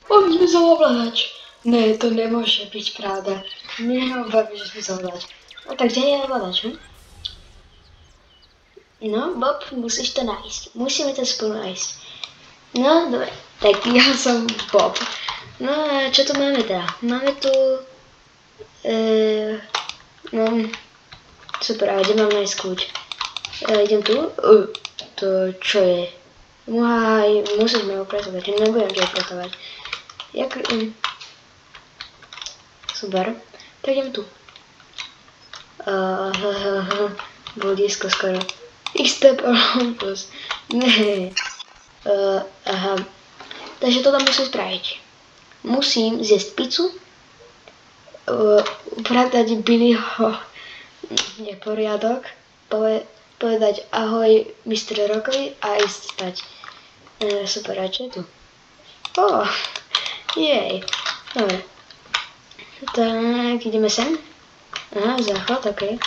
On zmizol ovládač. Ne, to nemôže byť pravda. Nehovorím, že zmizol ovládač. No tak kde je ovládač, hm? No, Bob, musíš to nájsť. Musíme to spolu nájsť. No, dobre. Tak ja som Bob. No a čo tu máme teda? Máme tu... no... Super, a kde mám nájsť kľúč? Idem tu? To čo je? Musíme opratovať. Nebudem to opratovať. Super. Tak idem tu. Bolo blízko skoro. X-Step plus. Ne. Aha. Takže toto musím spraviť. Musím zjesť pizzu. Upratať Billyho neporiadok. Povedať ahoj Mr. Rockovi a ísť spať. Super, a čo je tu? Jej. Dobre. Tak, ideme sem. Aha, záchod, ok.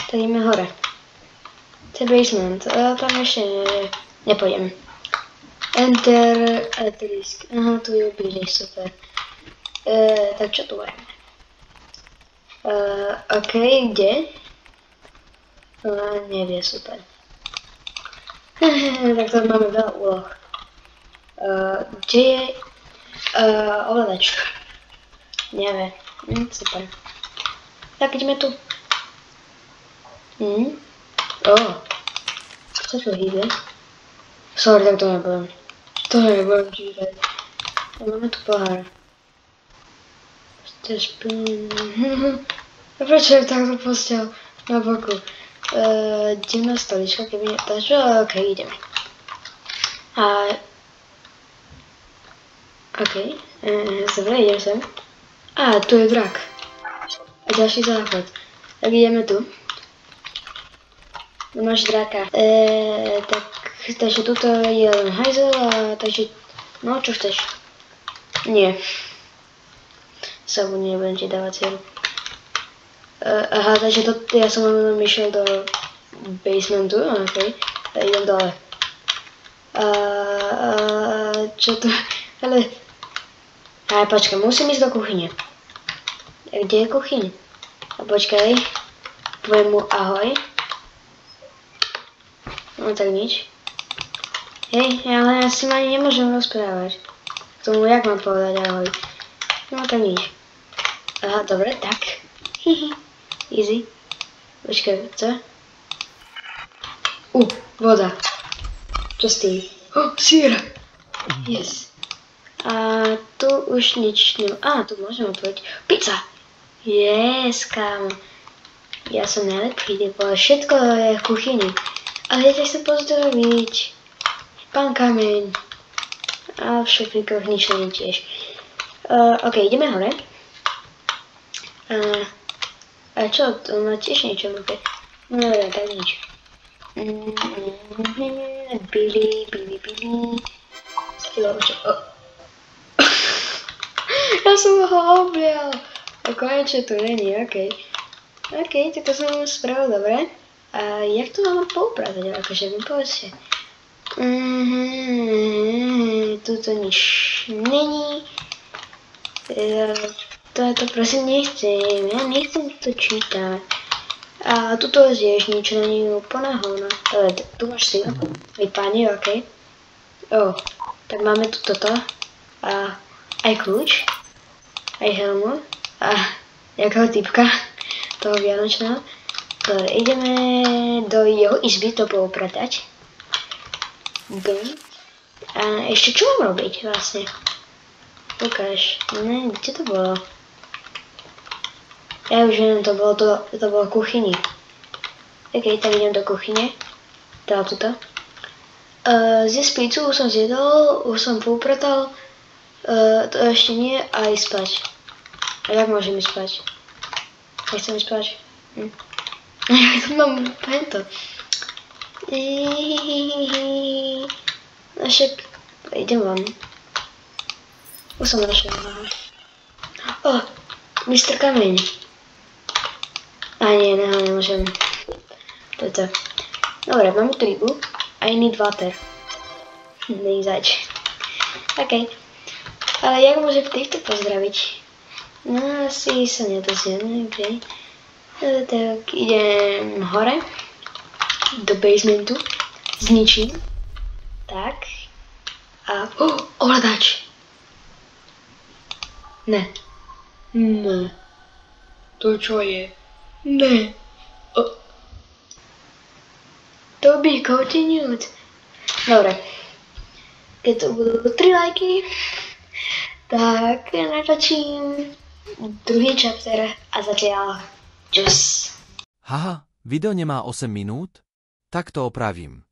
Tak ideme hore. To je basement. Tam ešte nepôjdem. Enter, atrisk. Aha, tu je Billy, super. Tak čo tu máme? Ok, kde? Nevie, super. Tak to máme veľa úloh. Kde je ovládač? Nevie. Super. Tak ideme tu. Čo to hýbe? Sorry, tak to nebudem. To nebudem čítať. A máme tu pohár. Prečo je takto postel na boku? Divná stolička, keby nie to, ok, ideme. Ok, dobre, idem sem. Tu je drak. A ďalší záchod. Tak ideme tu. No máš draka. Takže tuto je len hajzel a takže... No, čo chceš? Nie. Sabun nebudem ti dávať cieľ. Aha, takže ja som len išiel do basementu, ok. Idem dole. Čo to? Ale... počkaj, musím ísť do kuchyne. Kde je kuchyň? Počkaj. Poviem mu ahoj. No tak nič. Hej, ale ja si ma ani nemôžem rozprávať. K tomu, jak mám povedať ahoj. No tak nič. Aha, dobre, tak. Easy. Počkaj, co? Voda. Čo s tým? Sír! Yes. A tu už nič tu môžem otvoriť. Pizza! Yes, kámo. Ja som najlepší, všetko je v kuchyni. Ale ja chcem pozdraviť. Pán Kameň. A v šuplíkoch nič není tiež. Ok, ideme hore. A čo? To má tiež niečo v ruke. No dobre, tak nič. Billy. Ja som ho objal. A konečne tu není, ok. Ok, tak to som spravil dobre. A jak to mám poupratať? Akože mi povedzte. Tuto nič není. To prosím nechcem. Ja nechcem to čítať. A tuto zješ nič není úplná hovna. Tu máš si vypadne, ok. Tak máme tu toto. A aj kľúč. Aj helmu. A jakého typka. Toho vianočného. Dobre, ideme do jeho izby to poupratať. A ešte čo mám robiť vlastne? Ukáž. Ne, kde to bolo? Ja už viem, to bolo v kuchyni. Ok, tak idem do kuchyne. Teda tuto. Zjesť pizzu už som zjedol, už som poupratal. To ešte nie, a ísť spať. A jak môžem ísť spať? Nechcem ísť spať. Ja tu mám pento. A však idem von. Už som došiel. Mr. Kameň. Nie, nemôžem. Toto. Dobre, máme tu rybu. I need water. Není zač. OK. Ale jak môže v týchto pozdraviť? No asi sa nedozvieme, okej. Tak idem hore. Do basementu. Zničím. Tak. A... ovládač. Ne. Ne. To čo je? Ne. To by continued. Dobre. Keď to budú 3 lajky, tak natočím druhý chapter a zatiaľ čus. Haha, video nemá 8 minút? Tak to opravím.